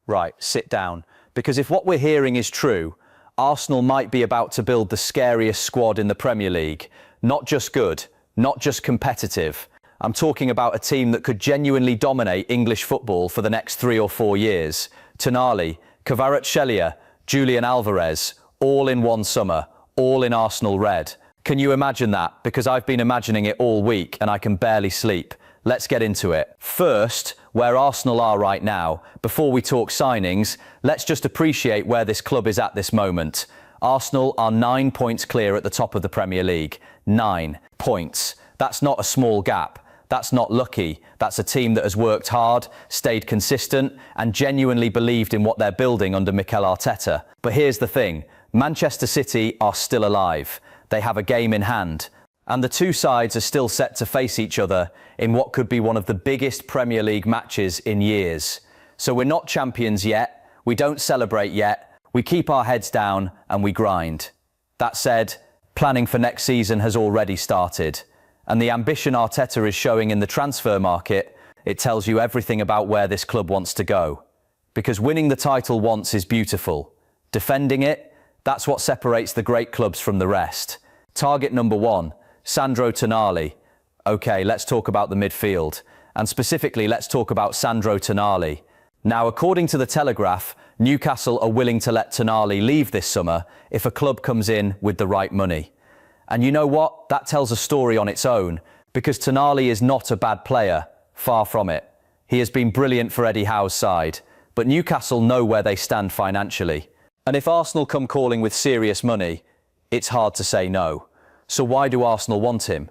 Right, sit down. Because if what we're hearing is true, Arsenal might be about to build the scariest squad in the Premier League. Not just good, not just competitive. I'm talking about a team that could genuinely dominate English football for the next 3 or 4 years. Tonali, Kvaratskhelia, Julian Alvarez, all in one summer, all in Arsenal red. Can you imagine that? Because I've been imagining it all week and I can barely sleep. Let's get into it. First, where Arsenal are right now. Before we talk signings, let's just appreciate where this club is at this moment. Arsenal are 9 points clear at the top of the Premier League. 9 points. That's not a small gap. That's not lucky. That's a team that has worked hard, stayed consistent, and genuinely believed in what they're building under Mikel Arteta. But here's the thing. Manchester City are still alive. They have a game in hand. And the two sides are still set to face each other in what could be one of the biggest Premier League matches in years. So we're not champions yet, we don't celebrate yet, we keep our heads down and we grind. That said, planning for next season has already started. And the ambition Arteta is showing in the transfer market, it tells you everything about where this club wants to go. Because winning the title once is beautiful. Defending it, that's what separates the great clubs from the rest. Target number 1. Sandro Tonali. Okay, let's talk about the midfield. And specifically, let's talk about Sandro Tonali. Now, according to the Telegraph, Newcastle are willing to let Tonali leave this summer if a club comes in with the right money. And you know what? That tells a story on its own, because Tonali is not a bad player. Far from it. He has been brilliant for Eddie Howe's side. But Newcastle know where they stand financially. And if Arsenal come calling with serious money, it's hard to say no. So why do Arsenal want him?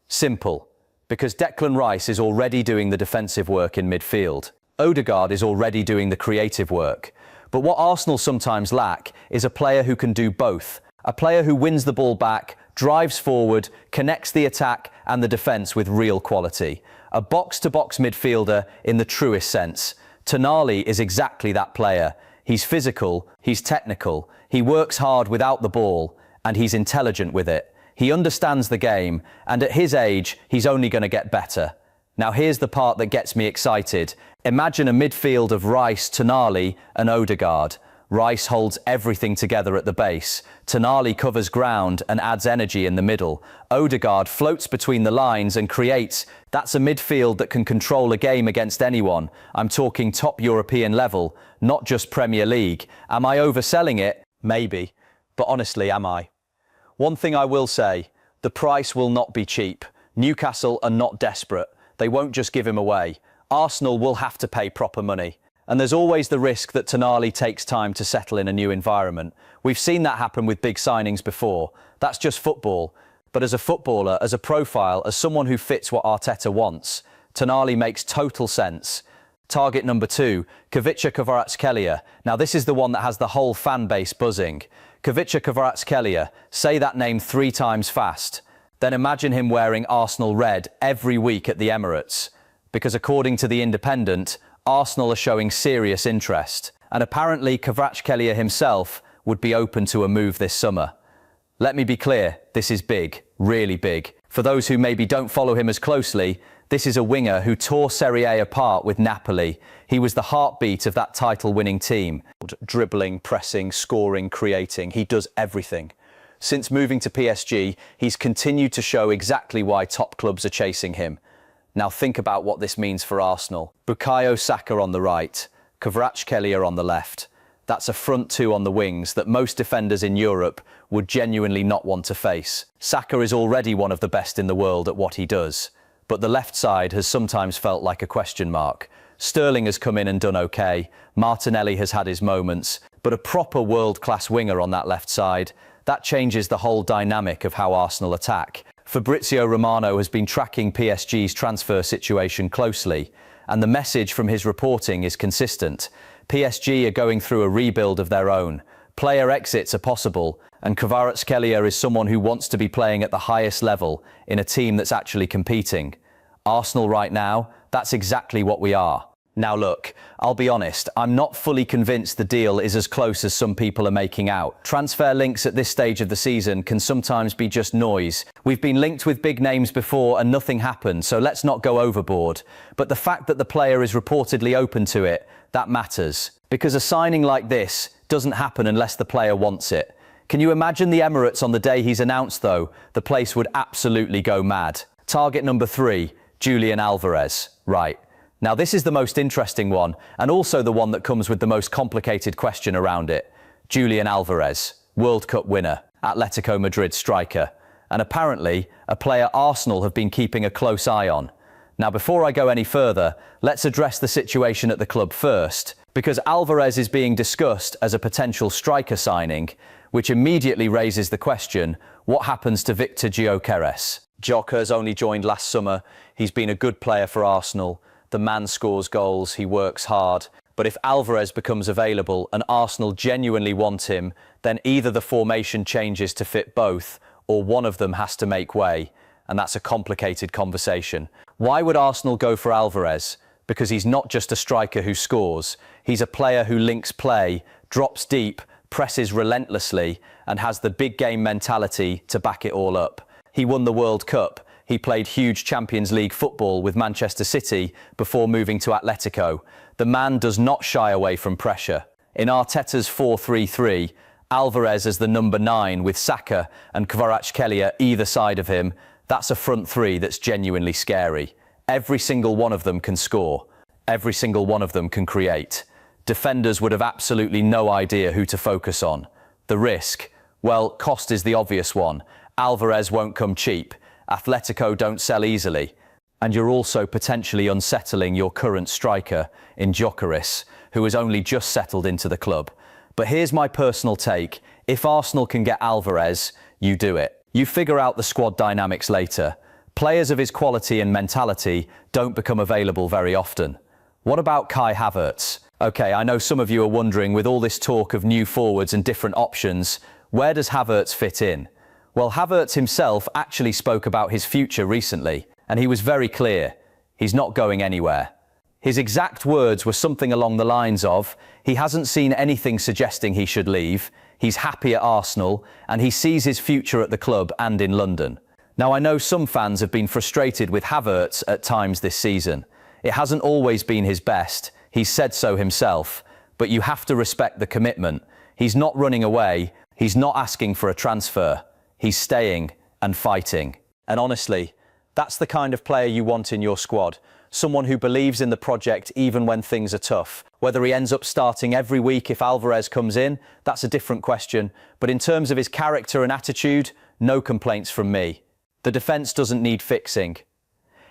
Simple. Because Declan Rice is already doing the defensive work in midfield. Odegaard is already doing the creative work. But what Arsenal sometimes lack is a player who can do both. A player who wins the ball back, drives forward, connects the attack and the defence with real quality. A box-to-box midfielder in the truest sense. Tonali is exactly that player. He's physical, he's technical, he works hard without the ball, and he's intelligent with it. He understands the game, and at his age, he's only going to get better. Now here's the part that gets me excited. Imagine a midfield of Rice, Tonali and Odegaard. Rice holds everything together at the base. Tonali covers ground and adds energy in the middle. Odegaard floats between the lines and creates. That's a midfield that can control a game against anyone. I'm talking top European level, not just Premier League. Am I overselling it? Maybe. But honestly, am I? One thing I will say, the price will not be cheap. Newcastle are not desperate. They won't just give him away. Arsenal will have to pay proper money. And there's always the risk that Tonali takes time to settle in a new environment. We've seen that happen with big signings before. That's just football. But as a footballer, as a profile, as someone who fits what Arteta wants, Tonali makes total sense. Target number 2, Kvicha Kvaratskhelia. Now this is the one that has the whole fan base buzzing. Kvicha Kvaratskhelia, say that name 3 times fast. Then imagine him wearing Arsenal red every week at the Emirates. Because according to The Independent, Arsenal are showing serious interest. And apparently Kvaratskhelia himself would be open to a move this summer. Let me be clear, this is big, really big. For those who maybe don't follow him as closely, this is a winger who tore Serie A apart with Napoli. He was the heartbeat of that title-winning team. Dribbling, pressing, scoring, creating, he does everything. Since moving to PSG, he's continued to show exactly why top clubs are chasing him. Now think about what this means for Arsenal. Bukayo Saka on the right, Kvaratskhelia on the left. That's a front 2 on the wings that most defenders in Europe would genuinely not want to face. Saka is already one of the best in the world at what he does. But the left side has sometimes felt like a question mark. Sterling has come in and done okay. Martinelli has had his moments. But a proper world-class winger on that left side, that changes the whole dynamic of how Arsenal attack. Fabrizio Romano has been tracking PSG's transfer situation closely, and the message from his reporting is consistent. PSG are going through a rebuild of their own. Player exits are possible, and Kvaratskhelia is someone who wants to be playing at the highest level in a team that's actually competing. Arsenal right now, that's exactly what we are. Now look, I'll be honest, I'm not fully convinced the deal is as close as some people are making out. Transfer links at this stage of the season can sometimes be just noise. We've been linked with big names before and nothing happened, so let's not go overboard. But the fact that the player is reportedly open to it, that matters. Because a signing like this doesn't happen unless the player wants it. Can you imagine the Emirates on the day he's announced, though? The place would absolutely go mad. Target number 3, Julian Alvarez. Right. Now this is the most interesting one, and also the one that comes with the most complicated question around it. Julian Alvarez, World Cup winner, Atletico Madrid striker, and apparently a player Arsenal have been keeping a close eye on. Now before I go any further, let's address the situation at the club first, because Alvarez is being discussed as a potential striker signing, which immediately raises the question, what happens to Victor Gyökeres? Gyökeres only joined last summer. He's been a good player for Arsenal. The man scores goals, he works hard. But if Alvarez becomes available and Arsenal genuinely want him, then either the formation changes to fit both, or one of them has to make way. And that's a complicated conversation. Why would Arsenal go for Alvarez? Because he's not just a striker who scores. He's a player who links play, drops deep, presses relentlessly, and has the big game mentality to back it all up. He won the World Cup. He played huge Champions League football with Manchester City before moving to Atletico. The man does not shy away from pressure. In Arteta's 4-3-3, Alvarez as the number 9 with Saka and Kvaratskhelia either side of him, that's a front three that's genuinely scary. Every single one of them can score. Every single one of them can create. Defenders would have absolutely no idea who to focus on. The risk? Well, cost is the obvious one. Alvarez won't come cheap. Atletico don't sell easily. And you're also potentially unsettling your current striker in Gyökeres, who has only just settled into the club. But here's my personal take. If Arsenal can get Alvarez, you do it. You figure out the squad dynamics later. Players of his quality and mentality don't become available very often. What about Kai Havertz? Okay, I know some of you are wondering, with all this talk of new forwards and different options, where does Havertz fit in? Well, Havertz himself actually spoke about his future recently, and he was very clear. He's not going anywhere. His exact words were something along the lines of, he hasn't seen anything suggesting he should leave, he's happy at Arsenal, and he sees his future at the club and in London. Now, I know some fans have been frustrated with Havertz at times this season. It hasn't always been his best. He's said so himself, but you have to respect the commitment. He's not running away. He's not asking for a transfer. He's staying and fighting. And honestly, that's the kind of player you want in your squad. Someone who believes in the project even when things are tough. Whether he ends up starting every week if Alvarez comes in, that's a different question. But in terms of his character and attitude, no complaints from me. The defence doesn't need fixing.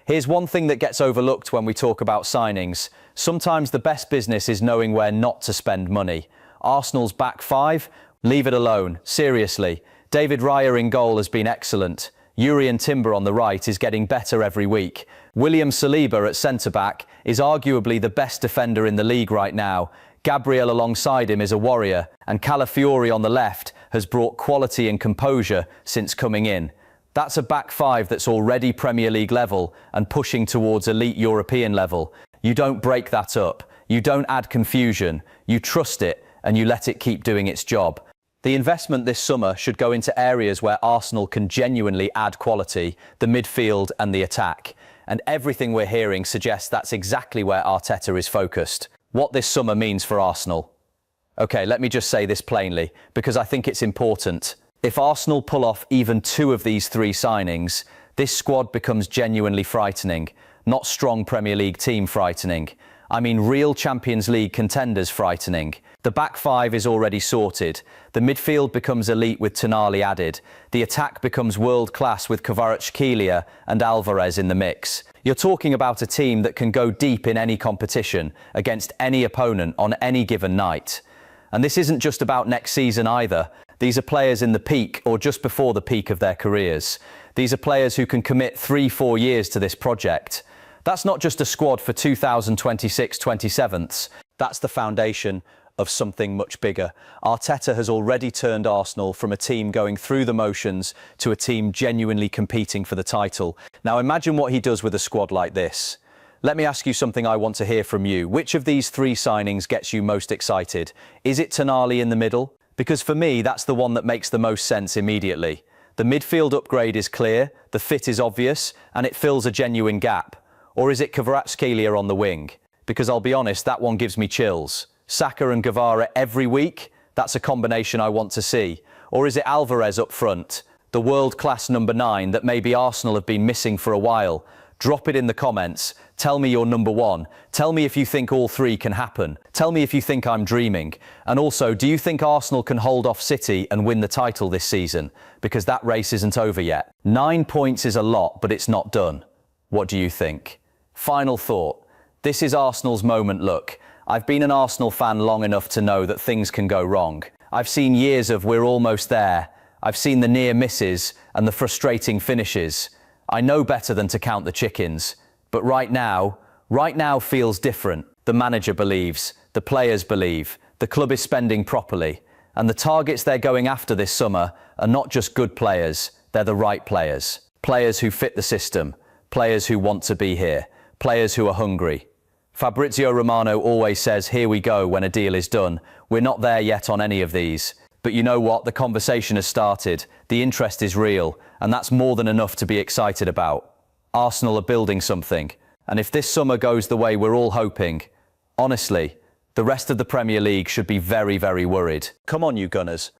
Here's one thing that gets overlooked when we talk about signings. Sometimes the best business is knowing where not to spend money. Arsenal's back 5? Leave it alone. Seriously. David Raya in goal has been excellent. Jurrien Timber on the right is getting better every week. William Saliba at centre-back is arguably the best defender in the league right now. Gabriel alongside him is a warrior, and Calafiori on the left has brought quality and composure since coming in. That's a back 5 that's already Premier League level and pushing towards elite European level. You don't break that up. You don't add confusion. You trust it and you let it keep doing its job. The investment this summer should go into areas where Arsenal can genuinely add quality, the midfield and the attack. And everything we're hearing suggests that's exactly where Arteta is focused. What this summer means for Arsenal. Okay, let me just say this plainly, because I think it's important. If Arsenal pull off even 2 of these 3 signings, this squad becomes genuinely frightening. Not strong Premier League team frightening. I mean real Champions League contenders frightening. The back 5 is already sorted. The midfield becomes elite with Tonali added. The attack becomes world-class with Kvaratskhelia and Alvarez in the mix. You're talking about a team that can go deep in any competition, against any opponent on any given night. And this isn't just about next season either. These are players in the peak or just before the peak of their careers. These are players who can commit 3-4 years to this project. That's not just a squad for 2026-27s. That's the foundation of something much bigger. Arteta has already turned Arsenal from a team going through the motions to a team genuinely competing for the title. Now imagine what he does with a squad like this. Let me ask you something I want to hear from you. Which of these 3 signings gets you most excited? Is it Tonali in the middle? Because for me, that's the one that makes the most sense immediately. The midfield upgrade is clear, the fit is obvious, and it fills a genuine gap. Or is it Kvaratskhelia on the wing? Because I'll be honest, that one gives me chills. Saka and Guevara every week? That's a combination I want to see. Or is it Alvarez up front, the world-class number 9 that maybe Arsenal have been missing for a while? Drop it in the comments. Tell me you're number 1. Tell me if you think all 3 can happen. Tell me if you think I'm dreaming. And also, do you think Arsenal can hold off City and win the title this season? Because that race isn't over yet. 9 points is a lot, but it's not done. What do you think? Final thought. This is Arsenal's moment. Look, I've been an Arsenal fan long enough to know that things can go wrong. I've seen years of we're almost there. I've seen the near misses and the frustrating finishes. I know better than to count the chickens. But right now feels different. The manager believes, the players believe, the club is spending properly. And the targets they're going after this summer are not just good players, they're the right players. Players who fit the system, players who want to be here, players who are hungry. Fabrizio Romano always says, here we go when a deal is done. We're not there yet on any of these. But you know what? The conversation has started. The interest is real, and that's more than enough to be excited about. Arsenal are building something, and if this summer goes the way we're all hoping, honestly, the rest of the Premier League should be very, very worried. Come on, you Gunners.